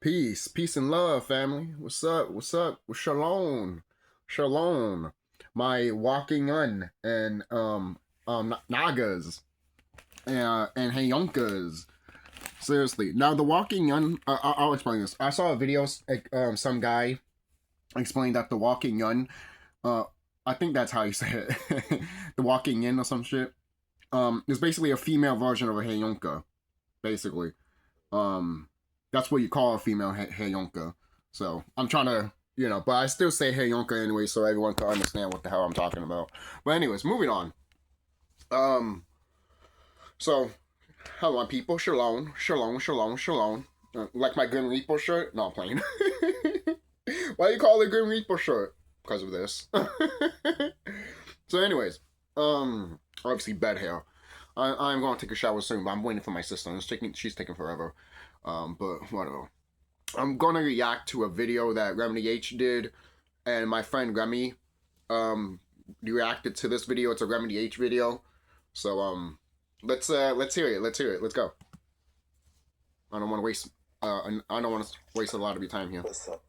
Peace, peace and love, family. What's up? What's up? Shalom, shalom. My walking on and nagas and heyonkas. Seriously. Now the walking on. I'll explain this. I saw a video. Some guy explained that the walking on. Uh, I think that's how you say it. The walking in or some shit. Is basically a female version of a heyonka. Basically. Um, that's what you call a female heyonka. So I'm trying to, but I still say heyonka anyway, so everyone can understand what the hell I'm talking about. But anyways, moving on. So hello, people. Shalom, shalom, shalom, shalom. Like my Grim Reaper shirt? No, I'm playing. Why do you call it Grim Reaper shirt? Because of this. So anyways, obviously bed hair. I'm going to take a shower soon, but I'm waiting for my sister. She's taking forever. But whatever. I'm gonna react to a video that Remedy H did, and my friend Remy, reacted to this video. It's a Remedy H video. So, let's hear it. Let's hear it. Let's go. I don't want to waste, I don't want to waste a lot of your time here. What's up?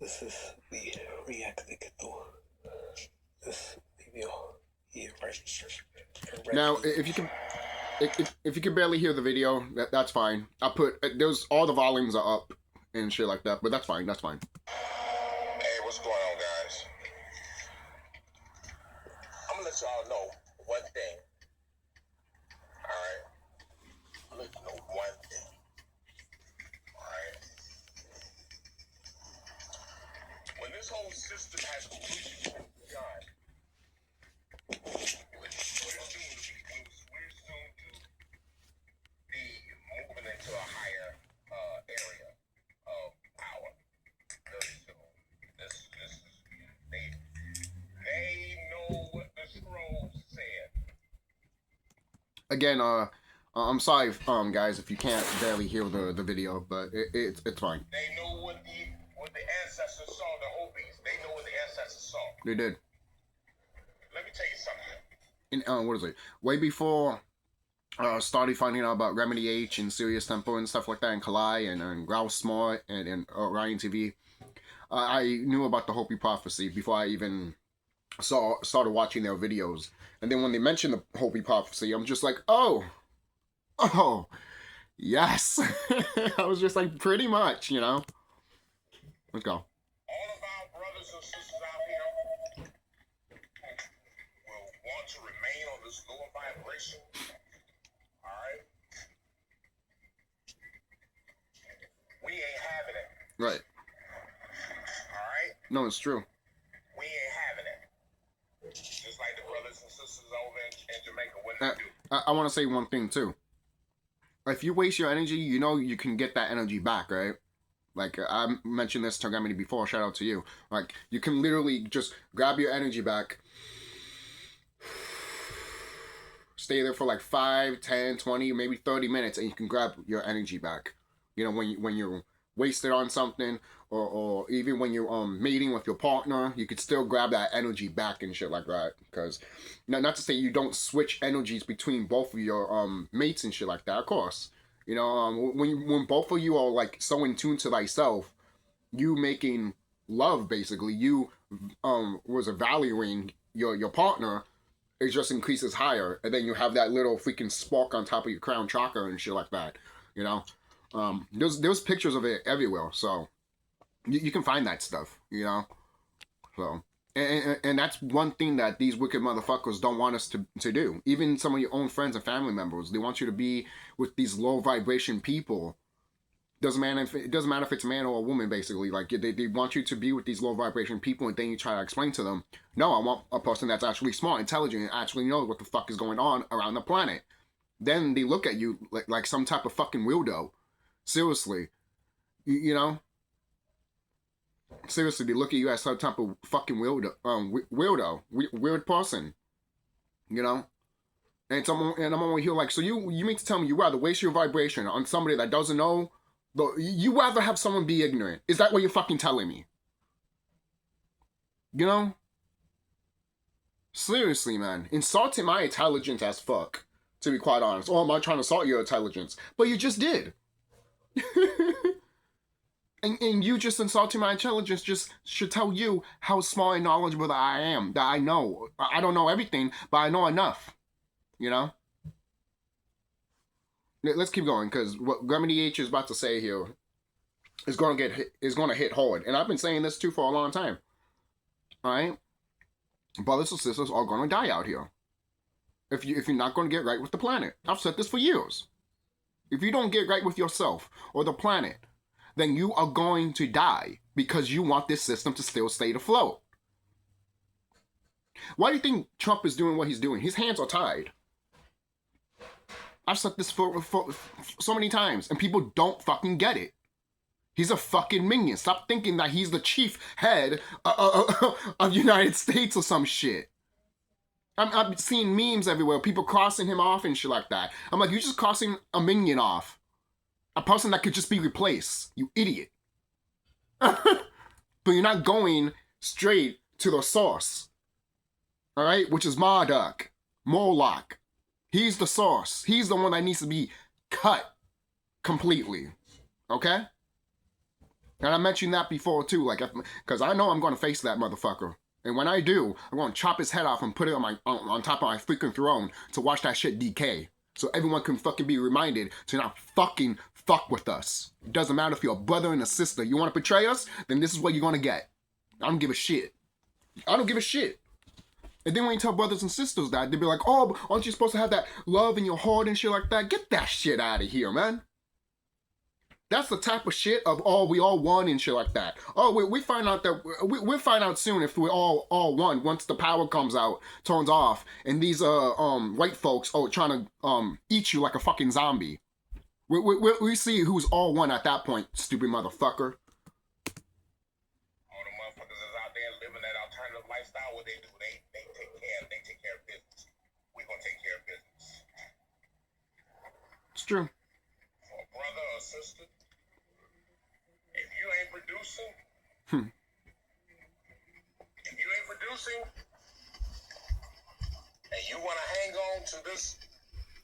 This is the reacting to this video here, right? Now, if you can barely hear the video, that's fine. I put there's all the volumes are up and shit like that, but that's fine. That's fine. Hey, what's going on, guys? I'm gonna let y'all know one thing. All right. I'm gonna let you know one thing. All right. When this whole system has completely gone, we're soon to be moving into a higher area of power. Very soon. This is they know what the scrolls said. Again, I'm sorry, guys, if you can't barely hear the video, but it's fine. They know what the ancestors saw, the Hopis. They know what the ancestors saw. They did. Let me tell you something. In what is it? Way before started finding out about Remedy H and Serious Temple and stuff like that, and Kalai and Grouse Smart and Ryan TV, I knew about the Hopi prophecy before I even started watching their videos. And then when they mentioned the Hopi prophecy, I'm just like, oh, yes. I was just like, pretty much, Let's go. All of our brothers and sisters out here will want to remain on this lower vibration. All right? We ain't having it. Right. All right? No, it's true. We ain't having it. Just like the brothers and sisters over in Jamaica, what they do. I want to say one thing, too. If you waste your energy, you can get that energy back, right? Like, I mentioned this to Remedy before, shout out to you. Like, you can literally just grab your energy back, stay there for like 5, 10, 20, maybe 30 minutes, and you can grab your energy back. When you're wasted on something, or even when you're mating with your partner, you could still grab that energy back and shit like that. Because, not to say you don't switch energies between both of your mates and shit like that, of course. When both of you are like so in tune to thyself, you making love basically, you was valuing your partner, it just increases higher, and then you have that little freaking spark on top of your crown chakra and shit like that. There's pictures of it everywhere, so you can find that stuff. So. And that's one thing that these wicked motherfuckers don't want us to do. Even some of your own friends and family members, they want you to be with these low vibration people. It doesn't matter if it's a man or a woman, basically. Like, they want you to be with these low vibration people, and then you try to explain to them, no, I want a person that's actually smart, intelligent, and actually knows what the fuck is going on around the planet. Then they look at you like some type of fucking weirdo. Seriously. Seriously, they look at you as some type of fucking weird person, And I'm over here like, so you mean to tell me you rather waste your vibration on somebody that doesn't know? You rather have someone be ignorant? Is that what you're fucking telling me? Seriously, man, insulting my intelligence as fuck to be quite honest. Or am I trying to assault your intelligence? But you just did. and you just insulting my intelligence just should tell you how smart and knowledgeable that I am. That I know. I don't know everything, but I know enough. You know? Let's keep going, because what Remedy H is about to say here is going to hit hard. And I've been saying this too for a long time. Alright? Brothers and sisters are going to die out here. If you're not going to get right with the planet. I've said this for years. If you don't get right with yourself or the planet, then you are going to die because you want this system to still stay afloat. Why do you think Trump is doing what he's doing? His hands are tied. I've said this for so many times, and people don't fucking get it. He's a fucking minion. Stop thinking that he's the chief head of United States or some shit. I'm seeing memes everywhere, people crossing him off and shit like that. I'm like, you're just crossing a minion off. A person that could just be replaced. You idiot. But you're not going straight to the source. Alright? Which is Marduk. Moloch. He's the source. He's the one that needs to be cut completely. Okay? And I mentioned that before too, like, because I know I'm going to face that motherfucker. And when I do, I'm going to chop his head off and put it on top of my freaking throne to watch that shit decay. So everyone can fucking be reminded to not fucking fuck with us. It doesn't matter if you're a brother and a sister. You want to betray us? Then this is what you're going to get. I don't give a shit. I don't give a shit. And then when you tell brothers and sisters that, they'll be like, oh, aren't you supposed to have that love in your heart and shit like that? Get that shit out of here, man. That's the type of shit of, oh, we all won and shit like that. Oh, we find out that, we'll find out soon if we all won once the power comes out, turns off, and these white folks, trying to eat you like a fucking zombie. We see who's all won at that point, stupid motherfucker. All the motherfuckers is out there living that alternative lifestyle. What they do, they take care of business. We gonna take care of business. It's true. For a brother or sister, if you ain't producing, and you wanna hang on to this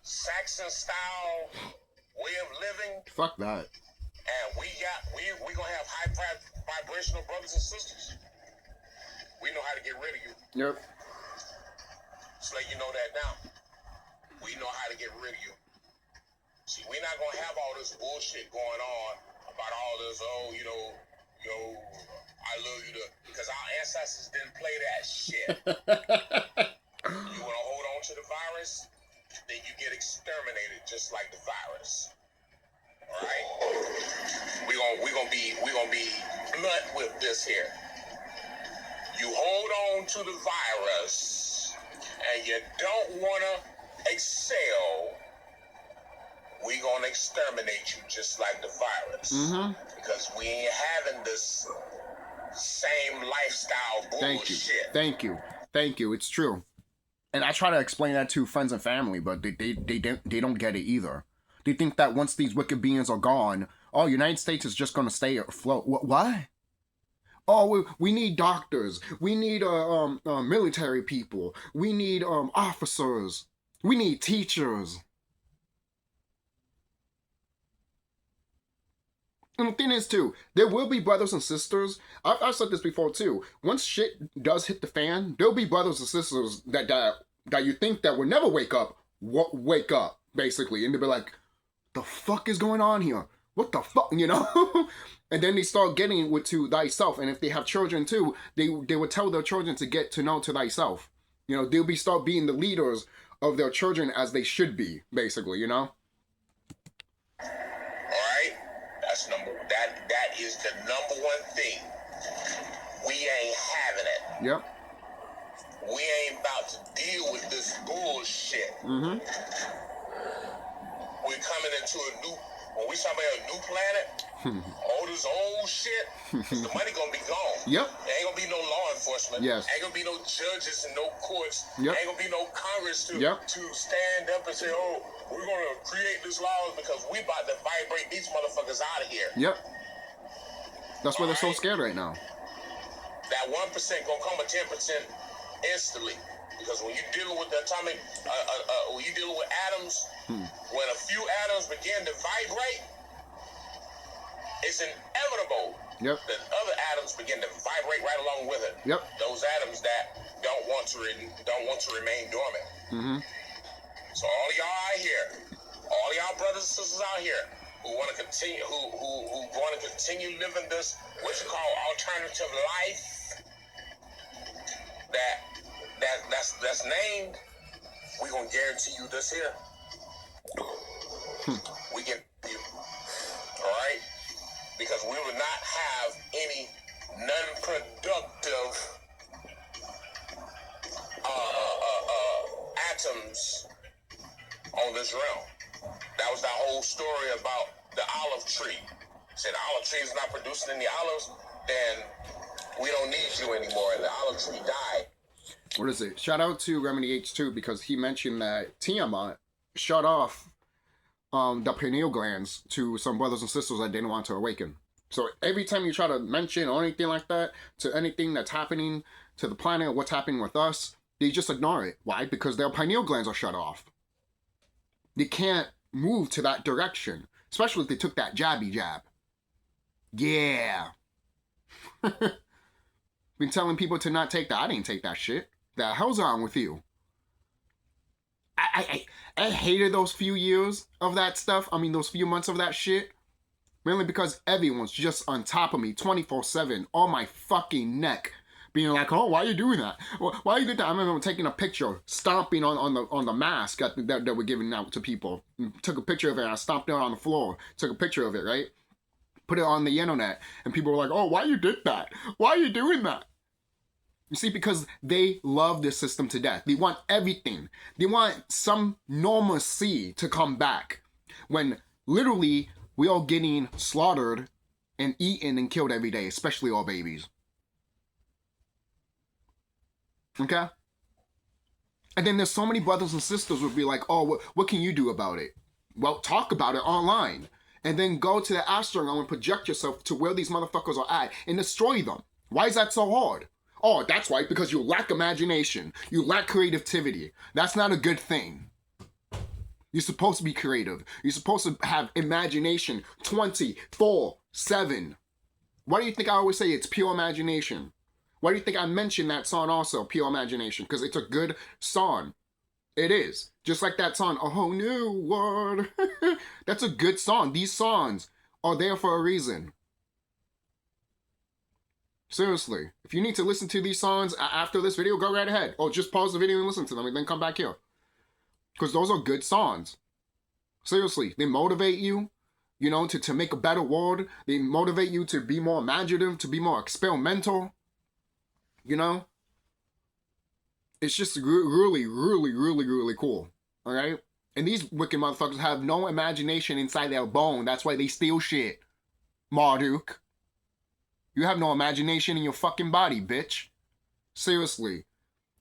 Saxon style way of living, fuck that. and we gonna have high vibrational brothers and sisters. We know how to get rid of you. Yep. Just let you know that now. We know how to get rid of you. See, we're not gonna have all this bullshit going on about all this, I love you, because our ancestors didn't play that shit. You wanna hold on to the virus, then you get exterminated just like the virus. All right? We gonna be blunt with this here. You hold on to the virus and you don't wanna excel, we gonna exterminate you just like the virus. Mm-hmm. Because we ain't having this same lifestyle bullshit. Thank you. It's true. And I try to explain that to friends and family, but they don't get it either. They think that once these wicked beings are gone, United States is just gonna stay afloat. What? Oh, we need doctors. We need military people. We need officers. We need teachers. And the thing is, too, there will be brothers and sisters. I've said this before, too. Once shit does hit the fan, there'll be brothers and sisters that you think that will never wake up, basically. And they'll be like, the fuck is going on here? What the fuck, you know? And then they start getting it to thyself. And if they have children, too, they would tell their children to get to know to thyself. You know, they'll start being the leaders of their children as they should be, basically, you know? That is the number one thing. We ain't having it. Yep. We ain't about to deal with this bullshit. Mm-hmm. We're coming into when we talk about a new planet, all this old shit, the money gonna be gone. Yep. There ain't gonna be no law enforcement. Yes. Ain't gonna be no judges and no courts. Yep. Ain't gonna be no Congress to stand up and say, we're gonna create this laws because we about to vibrate these motherfuckers out of here. Yep. That's why they're so scared right now. That 1% gonna come a 10% instantly. Because when you're dealing with the atomic, when you're dealing with atoms atoms, when a few atoms begin to vibrate, it's inevitable that other atoms begin to vibrate right along with it. Yep. Those atoms that don't want to remain dormant. So all of y'all out here, all of y'all brothers and sisters out here who want to continue, who want to continue living this what you call alternative life, that's named, we gonna guarantee you this here. We can, all right, because we will not have any non-productive atoms on this realm. That was that whole story about the olive tree. Said the olive tree is not producing any olives, then we don't need you anymore. And the olive tree died. What is it? Shout out to Remedy H too, because he mentioned that Tiamat shut off the pineal glands to some brothers and sisters that didn't want to awaken. So every time you try to mention or anything like that to anything that's happening to the planet or what's happening with us, they just ignore it. Why? Because their pineal glands are shut off. They can't move to that direction, especially if they took that jabby jab. Yeah. Been telling people to not take that. I didn't take that shit. The hell's wrong with you? I hated those few years of that stuff. I mean, those few months of that shit. Mainly because everyone's just on top of me 24/7 on my fucking neck. Being like, oh, why are you doing that? Why you did that? I remember taking a picture, stomping on the mask that we're giving out to people. Took a picture of it and I stomped it on the floor. Took a picture of it, right? Put it on the internet. And people were like, oh, why you did that? Why are you doing that? You see, because they love this system to death. They want everything. They want some normalcy to come back. When literally we are getting slaughtered and eaten and killed every day, especially all babies. Okay? And then there's so many brothers and sisters would be like, oh, what can you do about it? Well, talk about it online. And then go to the astro and project yourself to where these motherfuckers are at and destroy them. Why is that so hard? Oh, that's right, because you lack imagination. You lack creativity. That's not a good thing. You're supposed to be creative. You're supposed to have imagination 24/7. Why do you think I always say it's pure imagination? Why do you think I mentioned that song also, Pure Imagination? Because it's a good song. It is. Just like that song, A Whole New World. That's a good song. These songs are there for a reason. Seriously. If you need to listen to these songs after this video, go right ahead. Or just pause the video and listen to them and then come back here. Because those are good songs. Seriously. They motivate you, you know, to make a better world. They motivate you to be more imaginative, to be more experimental. You know? It's just really, really, really, really cool. Alright? And these wicked motherfuckers have no imagination inside their bone. That's why they steal shit. Marduk. You have no imagination in your fucking body, bitch. Seriously.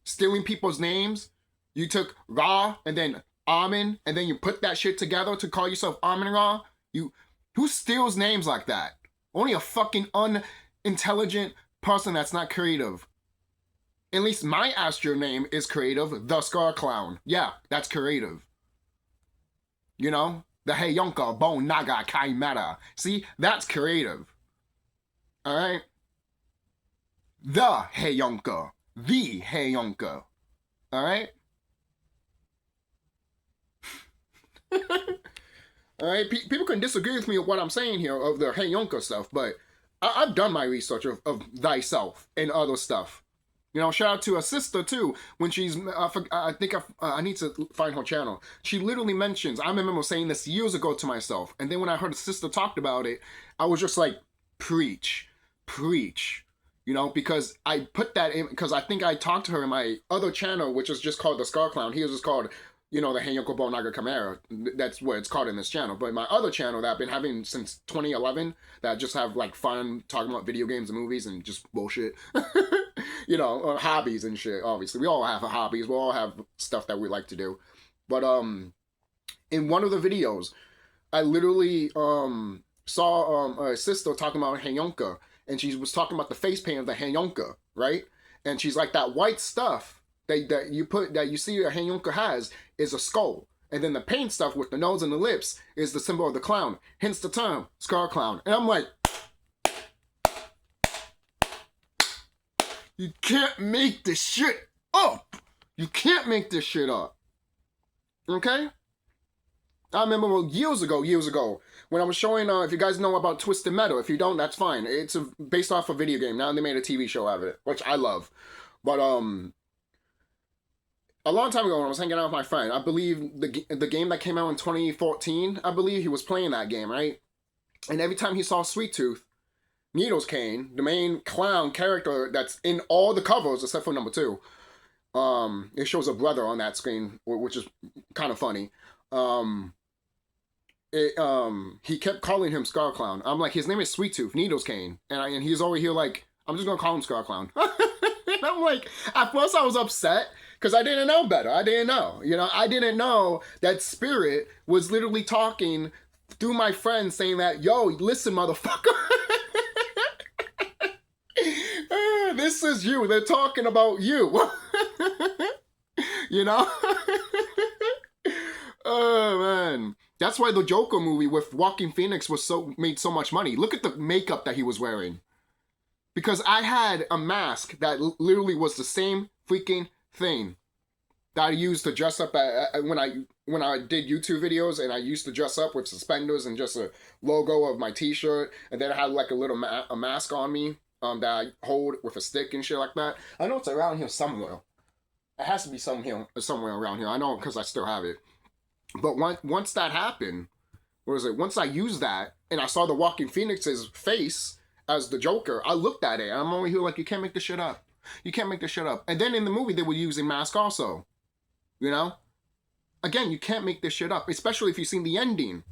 Stealing people's names. You took Ra and then Amen and then you put that shit together to call yourself Amen Ra. Who steals names like that? Only a fucking unintelligent person that's not creative. At least my astro name is creative. The Scar Clown. Yeah, that's creative. You know? The Heyonka Bone Naga Chimera. See? That's creative. Alright? The Heyonka. The Heyonka. Alright? Alright? People can disagree with me with what I'm saying here of the Heyonka stuff, but I've done my research of thyself and other stuff. You know, shout out to a sister too. When she's, I think I need to find her channel. She literally mentions, I remember saying this years ago to myself. And then when I heard a sister talked about it, I was just like, preach. You know, because I put that in, because I think I talked to her in my other channel, which is just called The Scar Clown. Here's just called, you know, the Heyonko Bo Naga Chimera. That's what it's called in this channel. But my other channel that I've been having since 2011, that I just have like fun talking about video games and movies and just bullshit. You know, hobbies and shit, obviously. We all have hobbies. We all have stuff that we like to do. But in one of the videos, I literally saw a sister talking about Heyonka. And she was talking about the face paint of the Heyonka, right? And she's like, that white stuff that you see a Heyonka has is a skull. And then the paint stuff with the nose and the lips is the symbol of the clown. Hence the term, Scar Clown. And I'm like, you can't make this shit up. You can't make this shit up. Okay? I remember years ago, when I was showing, if you guys know about Twisted Metal. If you don't, that's fine. It's based off a video game. Now they made a TV show out of it, which I love. But, a long time ago when I was hanging out with my friend, I believe the game that came out in 2014, I believe he was playing that game, right? And every time he saw Sweet Tooth, Needles Kane, the main clown character that's in all the covers except for number 2, it shows a brother on that screen, which is kind of funny. He kept calling him Scar Clown. I'm like, his name is Sweet Tooth, Needles Kane. And he's over here like, I'm just gonna call him Scar Clown. And I'm like, at first I was upset, because I didn't know better. I didn't know. I didn't know that Spirit was literally talking through my friend saying that, yo, listen, motherfucker. This is you. They're talking about you. Oh, man. That's why the Joker movie with Joaquin Phoenix made so much money. Look at the makeup that he was wearing. Because I had a mask that literally was the same freaking thing that I used to dress up when I did YouTube videos, and I used to dress up with suspenders and just a logo of my t-shirt, and then I had like a little a mask on me that I hold with a stick and shit like that. I know it's around here somewhere. It has to be somewhere around here. I know because I still have it. But once that happened, once I used that and I saw the Joaquin Phoenix's face as the Joker, I looked at it and I'm over here like, you can't make this shit up. You can't make this shit up. And then in the movie, they were using mask also. Again, you can't make this shit up, especially if you've seen the ending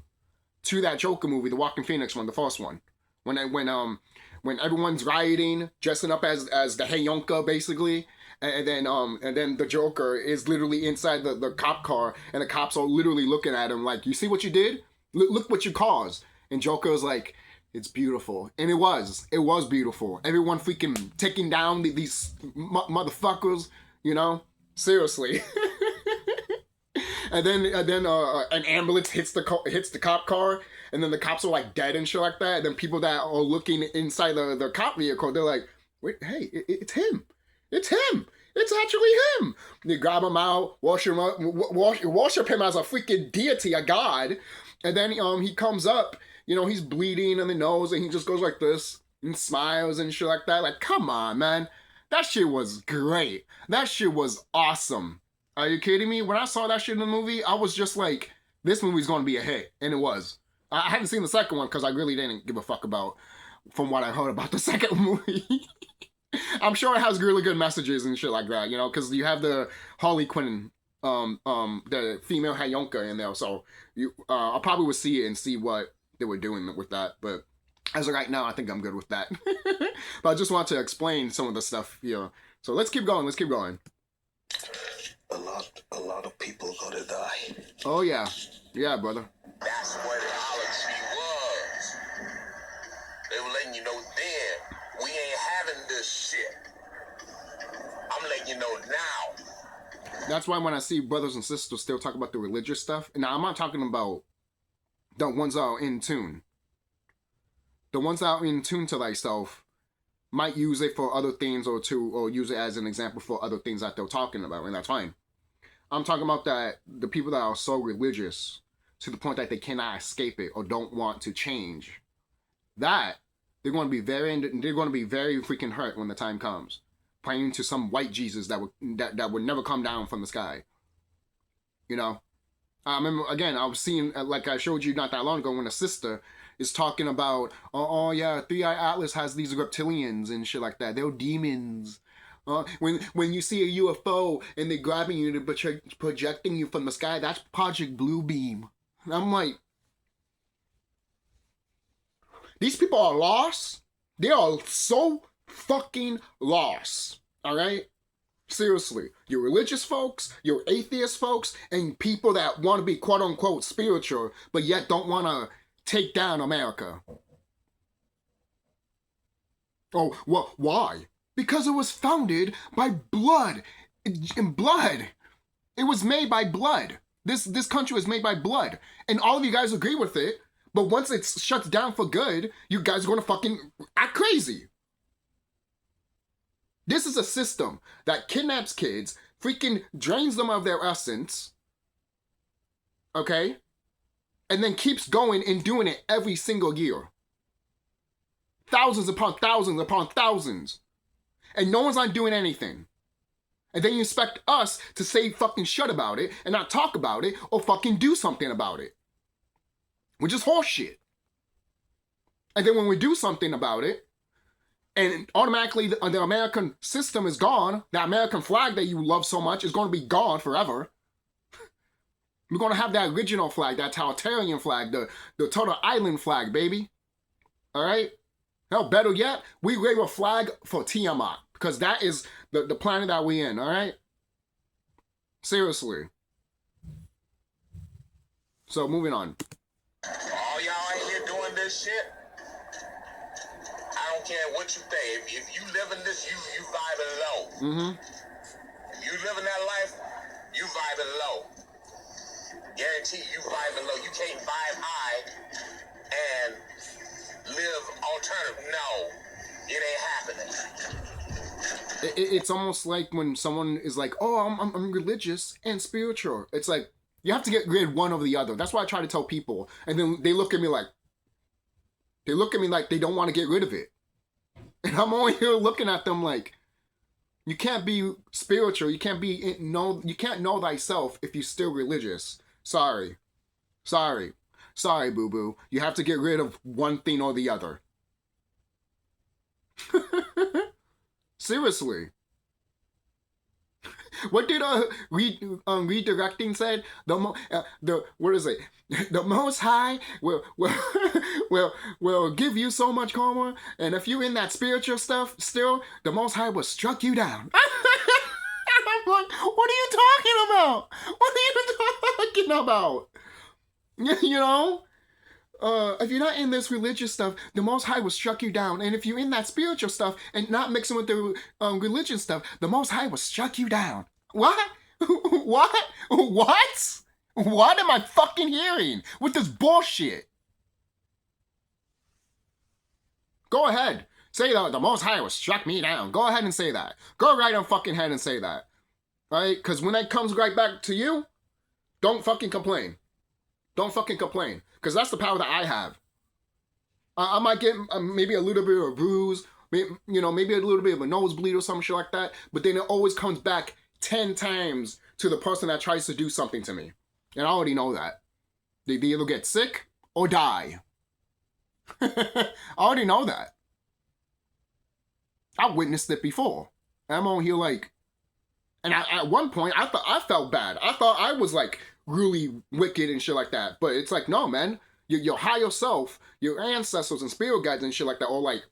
to that Joker movie, the Joaquin Phoenix one, the first one. When everyone's rioting, dressing up as the Hayonka, basically, and then the Joker is literally inside the cop car, and the cops are literally looking at him like, you see what you did? Look what you caused. And Joker's like, it's beautiful. And it was beautiful. Everyone freaking taking down these motherfuckers, seriously. And then an ambulance hits the cop car, and then the cops are like dead and shit like that. And then people that are looking inside the cop vehicle, they're like, wait, hey, it's him. It's him. It's actually him. They grab him out, worship him as a freaking deity, a god. And then he comes up, he's bleeding in the nose, and he just goes like this and smiles and shit like that. Like, come on, man. That shit was great. That shit was awesome. Are you kidding me? When I saw that shit in the movie, I was just like, this movie's going to be a hit. And it was. I hadn't seen the second one because I really didn't give a fuck from what I heard about the second movie. I'm sure it has really good messages and shit like that, because you have the Harley Quinn, the female Hayonka in there. So I probably would see it and see what they were doing with that. But as of right now, I think I'm good with that. But I just want to explain some of the stuff here. So let's keep going. A lot of people gonna die. Oh, yeah. Yeah, brother. That's what reality was. They were letting you know then, we ain't having this shit. I'm letting you know now. That's why when I see brothers and sisters still talk about the religious stuff, now I'm not talking about the ones that are in tune. The ones that are in tune to thyself might use it for other things or use it as an example for other things that they're talking about, and that's fine. I'm talking about the people that are so religious to the point that they cannot escape it or don't want to change. That they're going to be very freaking hurt when the time comes, praying to some white Jesus that would never come down from the sky. I remember again. I was seeing, like I showed you not that long ago, when a sister is talking about, oh yeah, 3-Eye Atlas has these reptilians and shit like that. They're demons. When you see a UFO and they're grabbing you and projecting you from the sky, that's Project Bluebeam. And I'm like, these people are lost. They are so fucking lost. All right? Seriously. You're religious folks, you're atheist folks, and people that want to be quote unquote spiritual, but yet don't want to take down America. Oh, well, why? Because it was founded by blood. And blood. It was made by blood. This country was made by blood. And all of you guys agree with it. But once it shuts down for good, you guys are going to fucking act crazy. This is a system that kidnaps kids, freaking drains them of their essence, okay? And then keeps going and doing it every single year. Thousands upon thousands upon thousands. And no one's not doing anything. And then you expect us to say fucking shut about it and not talk about it or fucking do something about it. Which is horseshit. And then when we do something about it, and automatically the American system is gone, the American flag that you love so much is going to be gone forever. We're going to have that original flag, that totalitarian flag, the Turtle Island flag, baby. All right? Hell, better yet, we wave a flag for Tiamat, because that is the planet that we in, all right? Seriously. So, moving on. All y'all ain't here doing this shit. I don't care what you think. If you live in this, you vibing low. Mm-hmm. If you living that life, you vibing low. Guarantee you vibing low. You can't vibe high and live alternative. No, it ain't happening. It's almost like when someone is like, oh, I'm religious and spiritual. It's like, you have to get rid of one or the other. That's why I try to tell people. And then they look at me like they don't want to get rid of it. And I'm only here looking at them like, you can't be spiritual. You can't know thyself if you're still religious. Sorry, boo-boo. You have to get rid of one thing or the other. Seriously. What did redirecting said? What is it? The Most High will give you so much karma, and if you're in that spiritual stuff still, the Most High will struck you down. I'm like, what are you talking about? What are you talking about? You know? If you're not in this religious stuff, the Most High will struck you down. And if you're in that spiritual stuff and not mixing with the religion stuff, the Most High will struck you down. What? What? What am I fucking hearing with this bullshit? Go ahead. Say that the Most High will struck me down. Go ahead and say that. Go right on fucking ahead and say that. Right? Because when that comes right back to you, don't fucking complain. Don't fucking complain. Because that's the power that I have. I might get maybe a little bit of a bruise, maybe a little bit of a nosebleed or some shit like that, but then it always comes back 10 times to the person that tries to do something to me. And I already know that. They either get sick or die. I already know that. I witnessed it before. I'm on here like, and at one point I felt bad. I thought I was like really wicked and shit like that. But it's like, no, man. Your higher self, your ancestors and spirit guides and shit like that, all like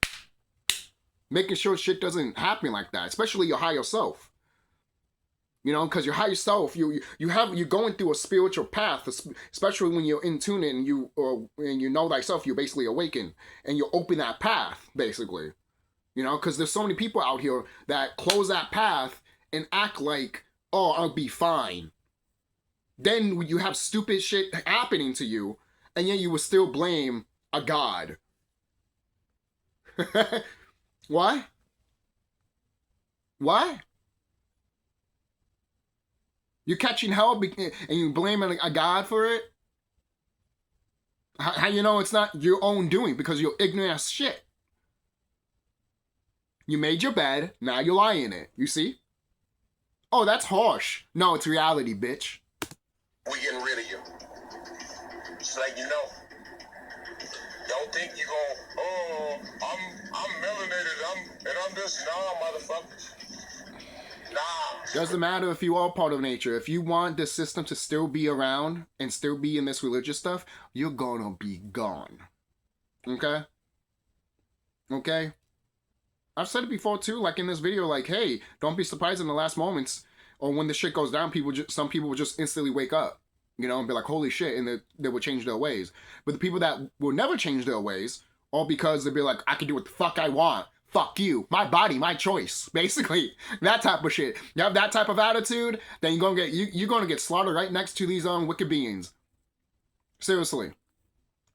making sure shit doesn't happen like that. Especially your higher self. You know, because your higher self, you're going through a spiritual path, especially when you're in tune and you know thyself, you're basically awakened and you open that path, basically. You know, because there's so many people out here that close that path and act like, oh, I'll be fine. Then you have stupid shit happening to you, and yet you will still blame a god. Why? Why? You're catching hell and you blame a god for it? How you know it's not your own doing? Because you're ignorant as shit. You made your bed, now you lie in it. You see? Oh, that's harsh. No, it's reality, bitch. We getting rid of you. Just like you know. Don't think you gon', oh, I'm melanated, I'm this. Nah, motherfuckers. Nah. Doesn't matter if you are part of nature. If you want this system to still be around and still be in this religious stuff, you're gonna be gone. Okay? Okay? I've said it before too, like in this video, like, hey, don't be surprised in the last moments or when the shit goes down, some people will just instantly wake up, you know, and be like, holy shit, and they will change their ways. But the people that will never change their ways, all because they'll be like, I can do what the fuck I want. fuck you. My body, my choice. Basically, that type of shit. You have that type of attitude, then you're gonna get slaughtered right next to these wicked beings. Seriously.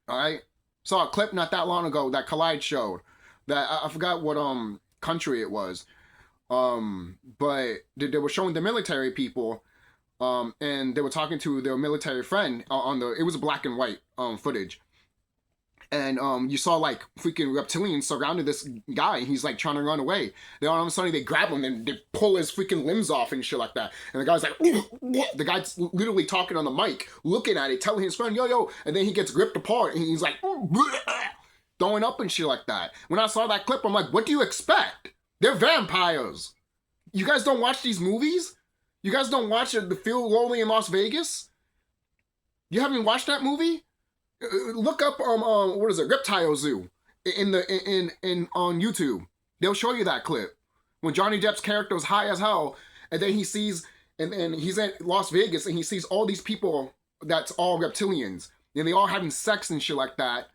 Alright? Saw a clip not that long ago that Collide showed. That I forgot what country it was. But they were showing the military people, and they were talking to their military friend it was black and white footage. And you saw like freaking reptilians surrounded this guy, and he's like trying to run away. Then all of a sudden they grab him and they pull his freaking limbs off and shit like that. And the guy's like, the guy's literally talking on the mic, looking at it, telling his friend, yo, and then he gets ripped apart and he's like, throwing up and shit like that. When I saw that clip, I'm like, what do you expect? They're vampires. You guys don't watch these movies? You guys don't watch The Feel Lonely in Las Vegas? You haven't watched that movie? Look up what is it, Reptile Zoo in on YouTube. They'll show you that clip when Johnny Depp's character is high as hell, and then he sees and he's at Las Vegas and he sees all these people that's all reptilians and they all having sex and shit like that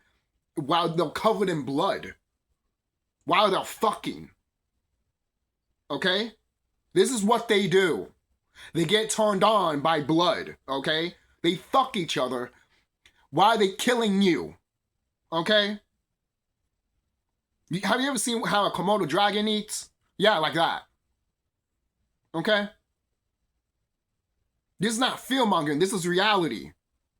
while they're covered in blood, while they're fucking. Okay, this is what they do. They get turned on by blood. Okay, they fuck each other. Why are they killing you? Okay? Have you ever seen how a Komodo dragon eats? Yeah, like that. Okay? This is not fear-mongering. This is reality.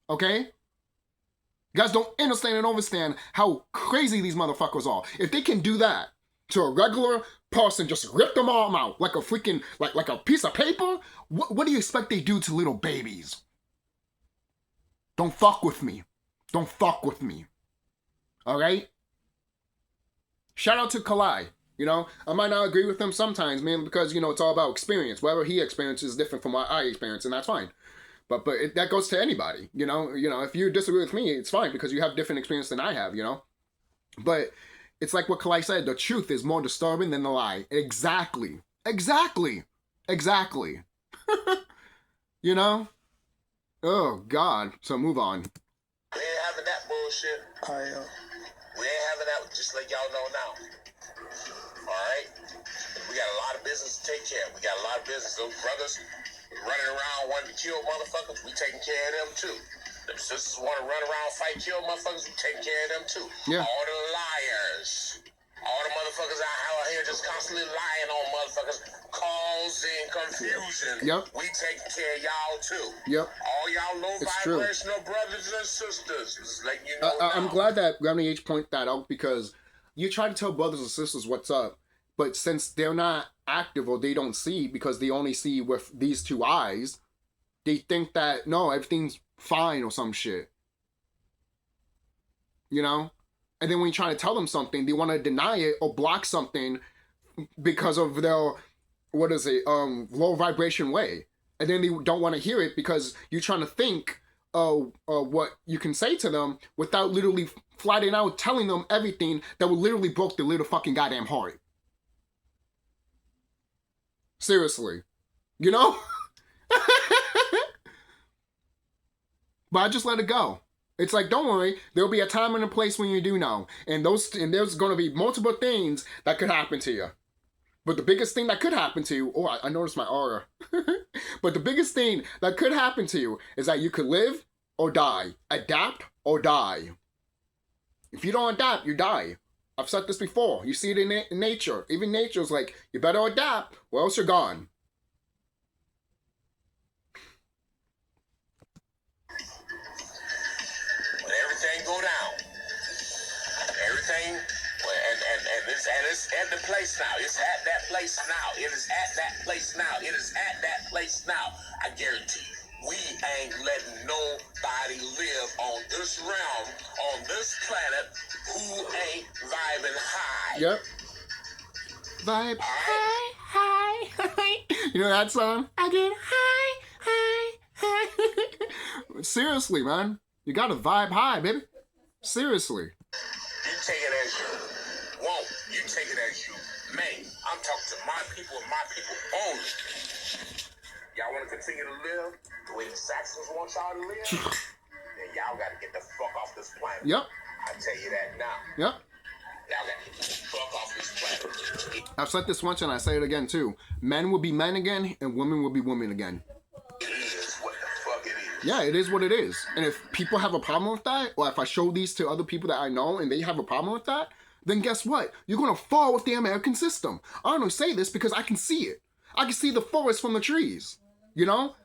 Okay? You guys don't understand and understand how crazy these motherfuckers are. If they can do that to a regular person, just rip them all out like a freaking, like a piece of paper, what do you expect they do to little babies? Don't fuck with me. Don't fuck with me. Alright? Shout out to Kalai. You know, I might not agree with him sometimes, man, because, you know, it's all about experience. Whatever he experiences is different from what I experience, and that's fine. But that goes to anybody, you know? You know, if you disagree with me, it's fine, because you have different experience than I have, you know? But it's like what Kalai said, the truth is more disturbing than the lie. Exactly. Exactly. Exactly. You know? Oh, God. So move on. We ain't having that bullshit. We ain't having that. Just let y'all know now. Alright? We got a lot of business to take care of. We got a lot of business. Those brothers running around wanting to kill motherfuckers, we taking care of them too. Them sisters want to run around, fight, kill motherfuckers, we taking care of them too. Yeah. All the liars. All the motherfuckers out here just constantly lying on motherfuckers, causing confusion. Yep. We taking care of y'all too. Yep. All y'all low It's vibrational brothers and sisters. Just letting you know. I'm glad that Remy H pointed that out, because you try to tell brothers and sisters what's up, but since they're not active or they don't see because they only see with these two eyes, they think that, no, everything's fine or some shit. You know? And then when you try to tell them something, they want to deny it or block something because of their, low vibration way. And then they don't want to hear it because you're trying to think of what you can say to them without literally flatting out telling them everything that would literally broke their little fucking goddamn heart. Seriously. You know? But I just let it go. It's like, don't worry, there'll be a time and a place when you do know. And there's going to be multiple things that could happen to you. But the biggest thing that could happen to you, I noticed my aura. But the biggest thing that could happen to you is that you could live or die. Adapt or die. If you don't adapt, you die. I've said this before. You see it in nature. Even nature's like, you better adapt or else you're gone. Go down. Everything, and it's at the place now. It's at that place now. It is at that place now. It is at that place now. I guarantee you, we ain't letting nobody live on this realm, on this planet, who ain't vibing high. Yep. Vibe high. You know that song? I get high. Seriously, man. You gotta vibe high, baby. Seriously. You take it as you want. You take it as you may. I'm talking to my people and my people only. Y'all want to continue to live the way the Saxons want y'all to live? Then y'all got to get the fuck off this planet. Yep. I tell you that now. Yep. Y'all got to fuck off this planet. I've said this once and I say it again too. Men will be men again and women will be women again. It is what the fuck it is. Yeah, it is what it is. And if people have a problem with that, or if I show these to other people that I know and they have a problem with that, then guess what? You're going to fall with the American system. I only say this because I can see it. I can see the forest from the trees. You know?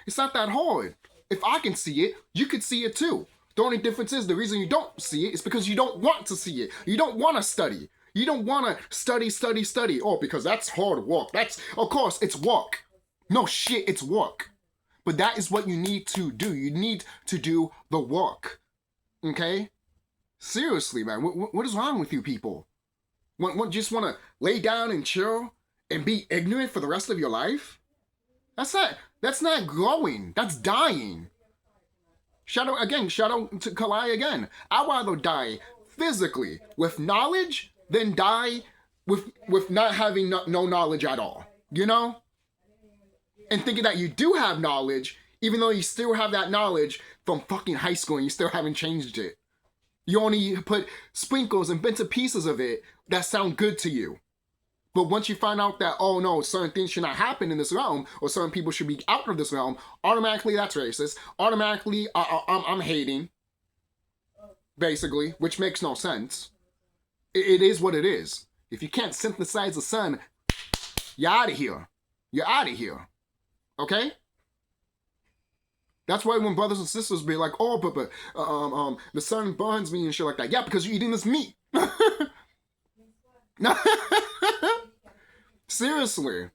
It's not that hard. If I can see it, you could see it too. The only difference is the reason you don't see it is because you don't want to see it. You don't want to study. You don't want to study. Oh, because that's hard work. Of course, it's work. No shit, it's work. But that is what you need to do. You need to do the work. Okay? Seriously, man. What is wrong with you people? Just want to lay down and chill and be ignorant for the rest of your life? That's not growing. That's dying. Shout out to Kalai again. I'd rather die physically with knowledge than die with not having no knowledge at all. You know? And thinking that you do have knowledge, even though you still have that knowledge from fucking high school and you still haven't changed it. You only put sprinkles and bits and pieces of it that sound good to you. But once you find out that, oh no, certain things should not happen in this realm, or certain people should be out of this realm, automatically that's racist. Automatically, I'm hating. Basically, which makes no sense. It is what it is. If you can't synthesize the sun, you're out of here. You're out of here. Okay? That's why when brothers and sisters be like, oh, but the sun burns me and shit like that. Yeah, because you're eating this meat. Seriously.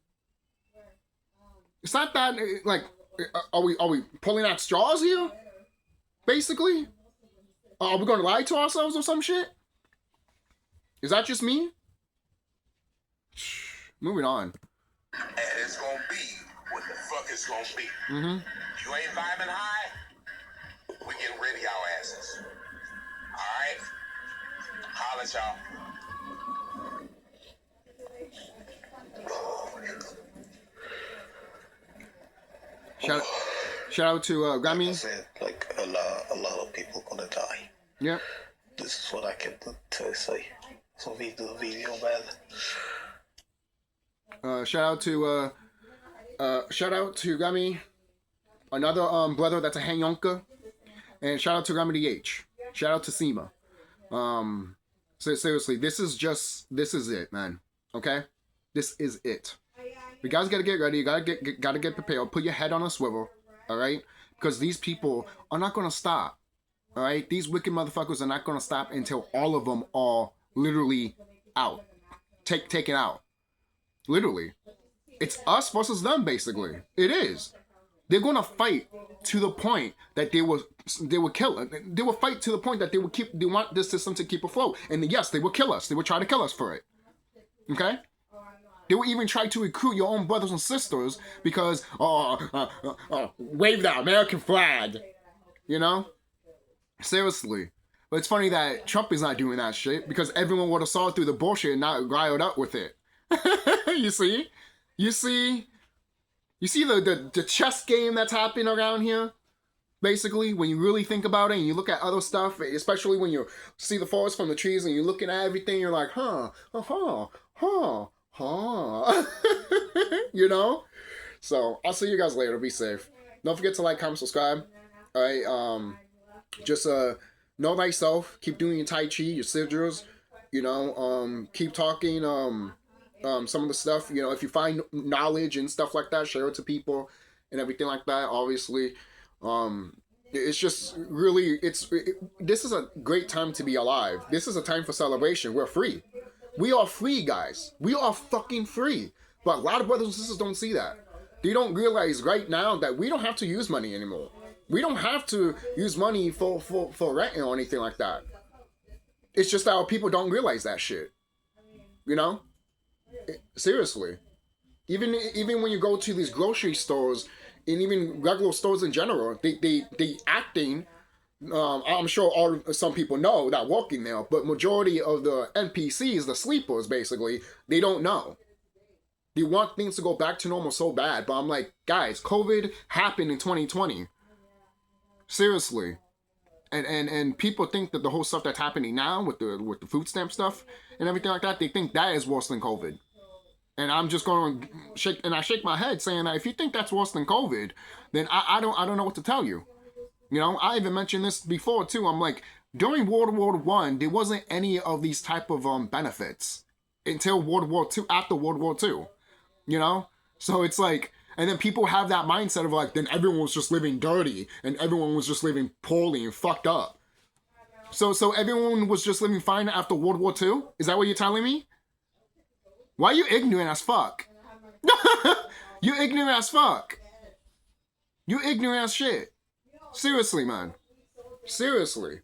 It's not that, like, are we pulling out straws here? Basically? Are we going to lie to ourselves or some shit? Is that just me? Moving on. And it's going to be what the fuck it's going to be. Mm-hmm. You ain't vibing high, we getting rid of y'all asses. Alright? Holla at y'all. Shout out to Remy. I said, like, a lot of people gonna die. Yeah. This is what I can to say. So we do the video, man. Shout out to Remy, another brother that's a Hanyonka, and shout out to Remedy H. Shout out to Seema. So seriously, this is it, man. Okay, this is it. You guys gotta get ready. You gotta get prepared. Put your head on a swivel, all right? Because these people are not gonna stop. All right, these wicked motherfuckers are not gonna stop until all of them are literally out, taken out. Literally. It's us versus them, basically. It is. They're gonna fight to the point that they will kill. They will fight to the point that they want this system to keep afloat. And yes, they will kill us. They will try to kill us for it. Okay? They will even try to recruit your own brothers and sisters because, wave the American flag. You know? Seriously. But it's funny that Trump is not doing that shit because everyone would have saw through the bullshit and not riled up with it. You see? You see the chess game that's happening around here? Basically, when you really think about it and you look at other stuff, especially when you see the forest from the trees and you're looking at everything, you're like, you know? So, I'll see you guys later. Be safe. Don't forget to like, comment, subscribe. Alright, just know thyself. Keep doing your Tai Chi, your sigils. You know, keep talking, some of the stuff, you know, if you find knowledge and stuff like that, share it to people and everything like that, obviously. It's just really, this is a great time to be alive. This is a time for celebration. We're free. We are free, guys. We are fucking free. But a lot of brothers and sisters don't see that. They don't realize right now that we don't have to use money anymore. We don't have to use money for rent or anything like that. It's just that our people don't realize that shit. You know? Seriously. Even when you go to these grocery stores and even regular stores in general, they acting, I'm sure some people know that working there, but majority of the NPCs, the sleepers basically, they don't know. They want things to go back to normal so bad, but I'm like, guys, COVID happened in 2020. Seriously. And people think that the whole stuff that's happening now with the food stamp stuff and everything like that, they think that is worse than COVID. And I'm just going to shake my head saying that if you think that's worse than COVID, then I don't know what to tell you. You know, I even mentioned this before too. I'm like, during World War One, there wasn't any of these type of benefits until World War Two. After World War Two, you know, so it's like, and then people have that mindset of like, then everyone was just living dirty and everyone was just living poorly and fucked up. So everyone was just living fine after World War Two. Is that what you're telling me? Why are you ignorant as fuck? You ignorant as fuck. You ignorant as shit. Seriously, man. Seriously.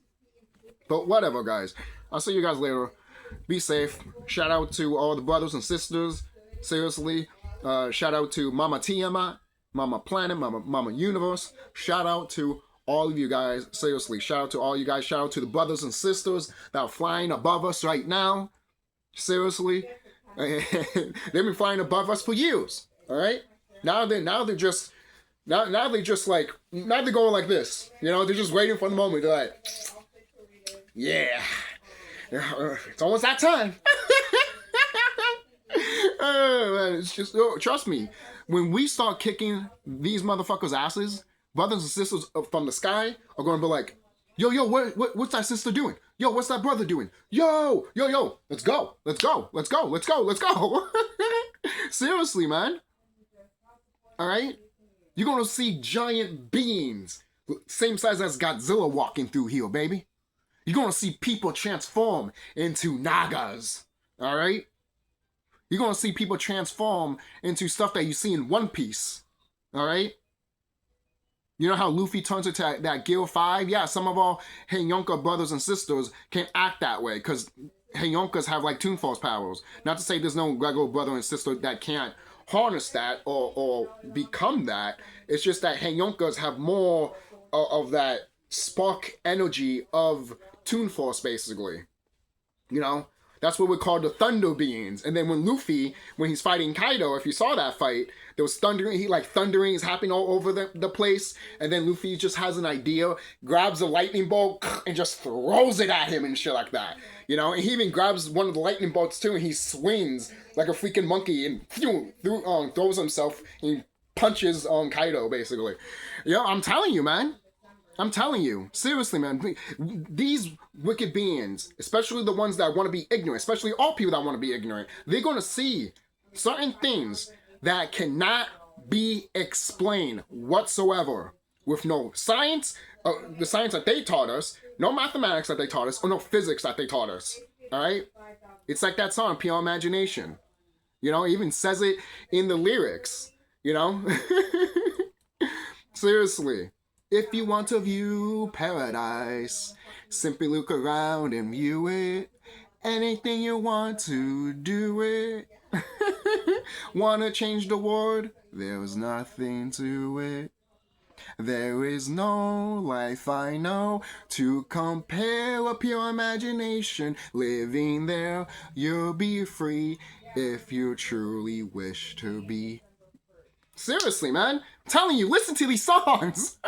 But whatever, guys. I'll see you guys later. Be safe. Shout out to all the brothers and sisters. Seriously. Shout out to Mama Tiamat, Mama Planet, Mama Universe. Shout out to all of you guys. Seriously. Shout out to all you guys. Shout out to the brothers and sisters that are flying above us right now. Seriously. They've been flying above us for years. All right? Now they're just like, now they're going like this. You know, they're just waiting for the moment. They're like, yeah, it's almost that time. Man, it's just, trust me, when we start kicking these motherfuckers' asses, brothers and sisters from the sky are going to be like, yo, what's that sister doing? Yo, what's that brother doing? Yo, let's go. Seriously, man. All right? You're going to see giant beings, same size as Godzilla walking through here, baby. You're going to see people transform into Nagas. All right? You're going to see people transform into stuff that you see in One Piece. All right? You know how Luffy turns into that Gear 5? Yeah, some of our Heiyonka brothers and sisters can act that way because Heiyonkas have like Toon Force powers. Not to say there's no regular brother and sister that can't harness that or become that. It's just that Heiyonkas have more of that spark energy of Toon Force, basically. You know? That's what we call the Thunder Beings. And then when Luffy, when he's fighting Kaido, if you saw that fight, there was thundering, thundering is happening all over the place. And then Luffy just has an idea, grabs a lightning bolt and just throws it at him and shit like that. You know, and he even grabs one of the lightning bolts too and he swings like a freaking monkey and throws himself and punches Kaido, basically. Yeah, I'm telling you, man. I'm telling you, seriously, man, these wicked beings, especially the ones that want to be ignorant, especially all people that want to be ignorant, they're going to see certain things that cannot be explained whatsoever with no science, the science that they taught us, no mathematics that they taught us, or no physics that they taught us, all right? It's like that song, Pure Imagination. You know, it even says it in the lyrics, you know? Seriously. If you want to view paradise, simply look around and view it. Anything you want to do it. Wanna change the world? There's nothing to it. There is no life I know to compare a pure imagination. Living there, you'll be free if you truly wish to be. Seriously, man. I'm telling you, listen to these songs.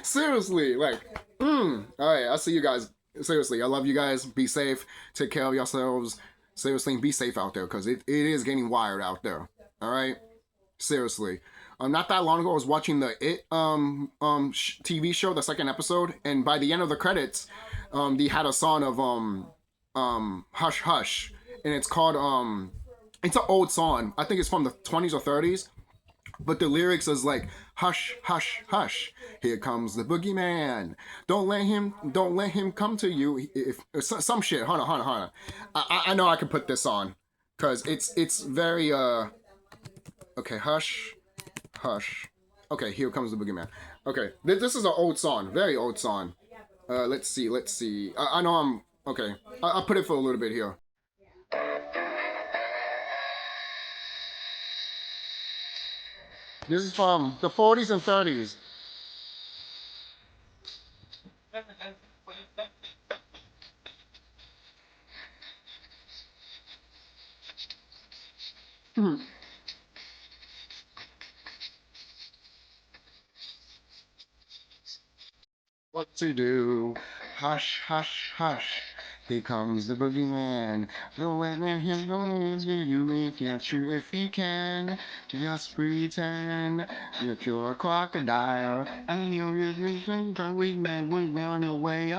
Seriously, like, all right, I'll see you guys. Seriously, I love you guys. Be safe. Take care of yourselves. Seriously, be safe out there because it is getting wired out there. All right? Seriously. Not that long ago, I was watching the It TV show, the second episode, and by the end of the credits, they had a song of Hush Hush, and it's called it's an old song. I think it's from the 20s or 30s. But the lyrics is like, hush, hush, hush. Here comes the boogeyman. Don't let him come to you. If some shit. Hold on. I know I can put this on, cause it's very Okay, hush, hush. Okay, here comes the boogeyman. Okay, this is an old song, very old song. Let's see. I know I'm okay. I'll put it for a little bit here. This is from the 40s and 30s. what to do. Hush, hush, hush. Here comes the boogeyman. The weather here goes, you may catch you if he can. Just pretend that you're a crocodile. And you're just a boogeyman, we're going away.